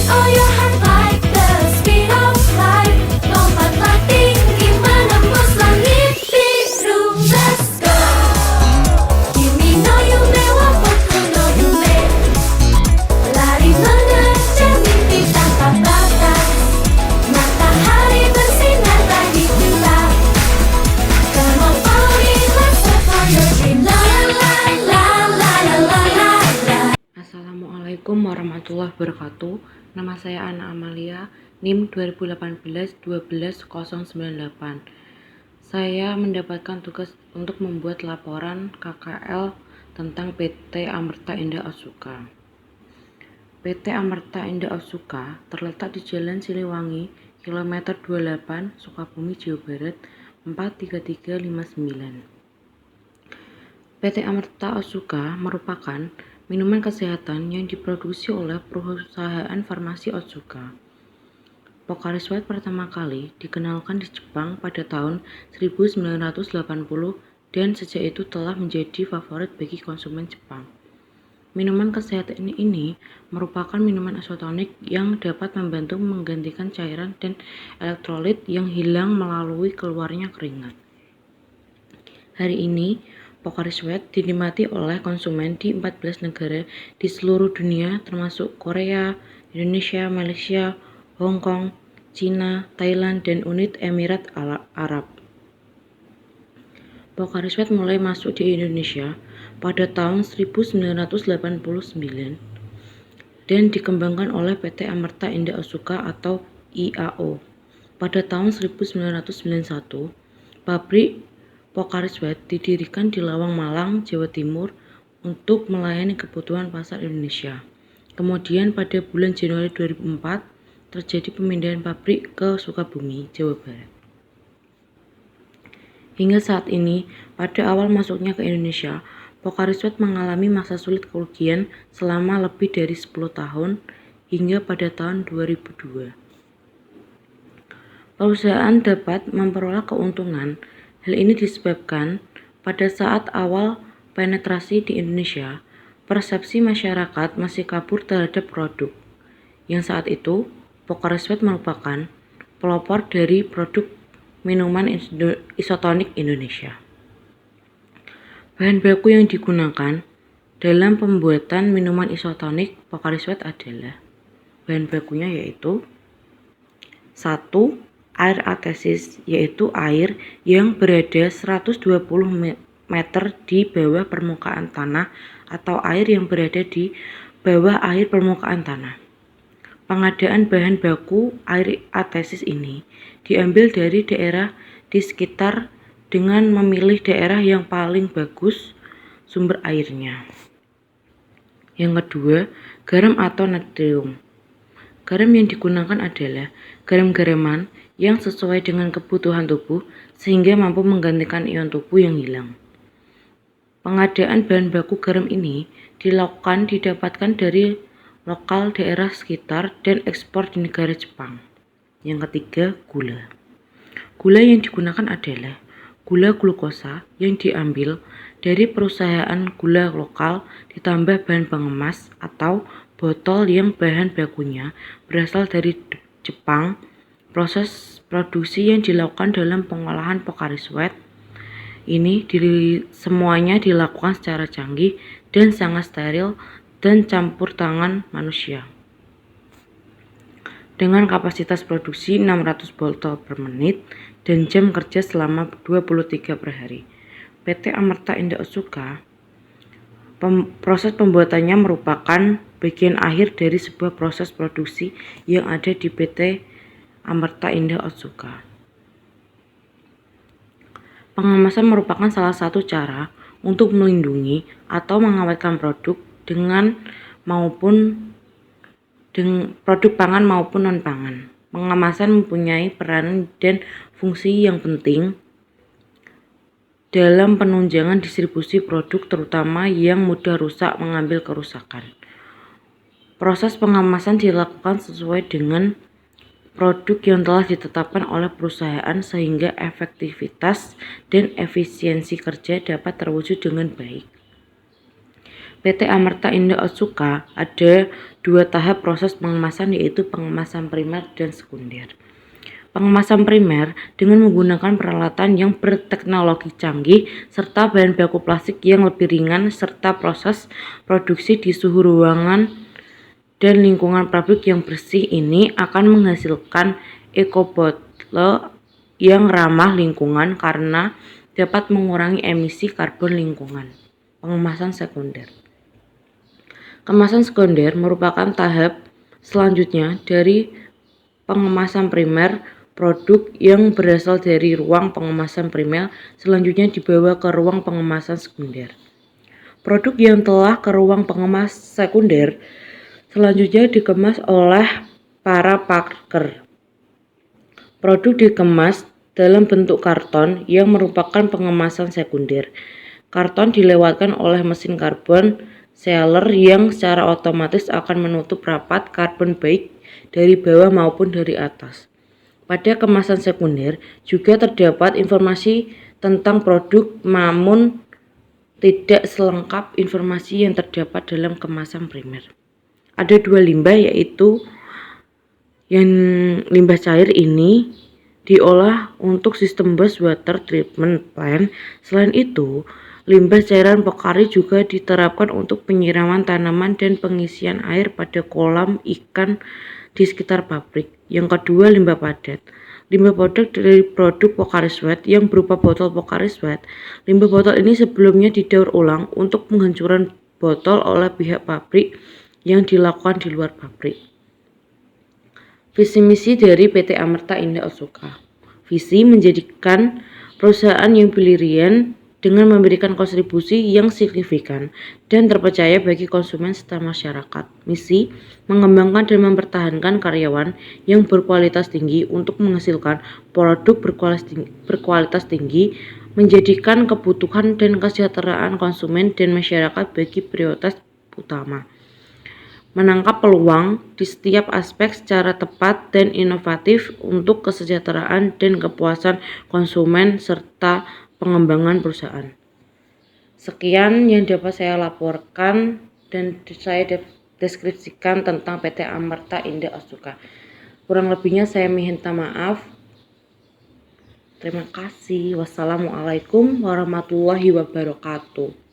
all your heart like the speed of light. Lompatlah tinggi menembus langit biru. Let's go. Kimi no yume wa boku no yume. Lari mengejar mimpi tanpa batas. Matahari bersinar bagi kita. Come on, Polly, let's go for your dream. La la la la la la la la. Assalamualaikum warahmatullahi wabarakatuh. Nama saya Ana Amalia, NIM 2018-12098. Saya mendapatkan tugas untuk membuat laporan KKL tentang PT Amerta Indah Asuka. PT Amerta Indah Asuka terletak di Jalan Siliwangi, kilometer 28, Sukabumi, Jawa Barat 43359. PT Amerta Asuka merupakan minuman kesehatan yang diproduksi oleh perusahaan farmasi Otsuka. Pocari Sweat pertama kali dikenalkan di Jepang pada tahun 1980 dan sejak itu telah menjadi favorit bagi konsumen Jepang. Minuman kesehatan ini merupakan minuman isotonik yang dapat membantu menggantikan cairan dan elektrolit yang hilang melalui keluarnya keringat. Hari ini, Pocari Sweat dinikmati oleh konsumen di 14 negara di seluruh dunia termasuk Korea, Indonesia, Malaysia, Hong Kong, Cina, Thailand, dan Uni Emirat Arab. Pocari Sweat mulai masuk di Indonesia pada tahun 1989 dan dikembangkan oleh PT Amerta Indah Asuka atau IAO. Pada tahun 1991, pabrik Pocari Sweat didirikan di Lawang Malang, Jawa Timur untuk melayani kebutuhan pasar Indonesia. Kemudian pada bulan Januari 2004 terjadi pemindahan pabrik ke Sukabumi, Jawa Barat. Hingga saat ini, pada awal masuknya ke Indonesia, Pocari Sweat mengalami masa sulit kerugian selama lebih dari 10 tahun hingga pada tahun 2002. Perusahaan dapat memperoleh keuntungan. Hal ini disebabkan pada saat awal penetrasi di Indonesia, persepsi masyarakat masih kabur terhadap produk, yang saat itu Pocari Sweat merupakan pelopor dari produk minuman isotonik Indonesia. Bahan baku yang digunakan dalam pembuatan minuman isotonik Pocari Sweat adalah bahan bakunya yaitu 1. Air atesis, yaitu air yang berada 120 meter di bawah permukaan tanah atau air yang berada di bawah air permukaan tanah. Pengadaan bahan baku air atesis ini diambil dari daerah di sekitar dengan memilih daerah yang paling bagus sumber airnya. Yang kedua, garam atau natrium. Garam yang digunakan adalah garam-garaman yang sesuai dengan kebutuhan tubuh sehingga mampu menggantikan ion tubuh yang hilang. Pengadaan bahan baku garam ini didapatkan dari lokal daerah sekitar dan ekspor di negara Jepang. Yang ketiga, gula. Gula yang digunakan adalah gula glukosa yang diambil dari perusahaan gula lokal ditambah bahan pengemas atau botol yang bahan bakunya berasal dari Jepang. Proses produksi yang dilakukan dalam pengolahan Pocari Sweat ini semuanya dilakukan secara canggih dan sangat steril dan campur tangan manusia. Dengan kapasitas produksi 600 botol per menit dan jam kerja selama 23 per hari. PT Amerta Indah Asuka, proses pembuatannya merupakan bagian akhir dari sebuah proses produksi yang ada di PT Amerta Indah Asuka. Pengemasan merupakan salah satu cara untuk melindungi atau mengawetkan produk produk pangan maupun non-pangan. Pengemasan mempunyai peran dan fungsi yang penting dalam penunjangan distribusi produk terutama yang mudah rusak mengambil kerusakan. Proses pengemasan dilakukan sesuai dengan produk yang telah ditetapkan oleh perusahaan sehingga efektivitas dan efisiensi kerja dapat terwujud dengan baik. PT Amerta Indah Otsuka ada 2 tahap proses pengemasan, yaitu pengemasan primer dan sekunder. Pengemasan primer dengan menggunakan peralatan yang berteknologi canggih serta bahan baku plastik yang lebih ringan serta proses produksi di suhu ruangan dan lingkungan pabrik yang bersih ini akan menghasilkan ekobotol yang ramah lingkungan karena dapat mengurangi emisi karbon lingkungan. Pengemasan sekunder. Kemasan sekunder merupakan tahap selanjutnya dari pengemasan primer. Produk yang berasal dari ruang pengemasan primer selanjutnya dibawa ke ruang pengemasan sekunder. Produk yang telah ke ruang pengemas sekunder selanjutnya dikemas oleh para packer. Produk dikemas dalam bentuk karton yang merupakan pengemasan sekunder. Karton dilewatkan oleh mesin karbon sealer yang secara otomatis akan menutup rapat karbon baik dari bawah maupun dari atas. Pada kemasan sekunder juga terdapat informasi tentang produk, namun tidak selengkap informasi yang terdapat dalam kemasan primer. Ada 2 limbah, yaitu yang limbah cair ini diolah untuk sistem wastewater treatment plant. Selain itu, limbah cairan pokari juga diterapkan untuk penyiraman tanaman dan pengisian air pada kolam ikan di sekitar pabrik. Yang kedua, limbah padat. Limbah padat dari produk Pocari Sweat yang berupa botol Pocari Sweat. Limbah botol ini sebelumnya didaur ulang untuk penghancuran botol oleh pihak pabrik yang dilakukan di luar pabrik. Visi misi dari PT Amerta Indah Otsuka. Visi menjadikan perusahaan yang brilian dengan memberikan kontribusi yang signifikan dan terpercaya bagi konsumen serta masyarakat. Misi, mengembangkan dan mempertahankan karyawan yang berkualitas tinggi untuk menghasilkan produk berkualitas tinggi, menjadikan kebutuhan dan kesejahteraan konsumen dan masyarakat bagi prioritas utama. Menangkap peluang di setiap aspek secara tepat dan inovatif untuk kesejahteraan dan kepuasan konsumen serta pengembangan perusahaan. Sekian yang dapat saya laporkan dan saya deskripsikan tentang PT Amerta Indah Otsuka. Kurang lebihnya saya minta maaf. Terima kasih. Wassalamualaikum warahmatullahi wabarakatuh.